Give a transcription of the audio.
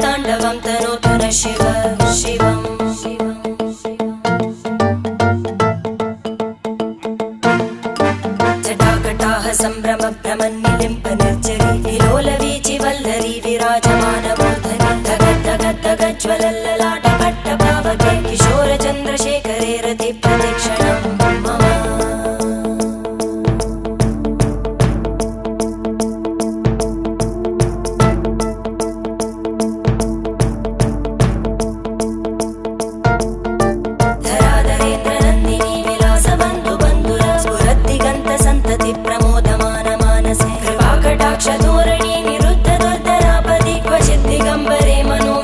ताण्डवं तनोतु न शिव शिवम् जटाकटाः सम्भ्रम भ्रमन्निलिम्प निर्जरी विलोलवीचि वल्लरी विराजमानमूर्धनि धगद्धगद्धगज्ज्वलल्ललाट पट्टपावके किशोरचन्द्रशेखरे रति प्रदक्षिणं मम प्रमोदमान मानसे कृपाकटाक्षधोरणी निरुद्ध दुर्धरापदि क्वचित् दिगम्बरे मनो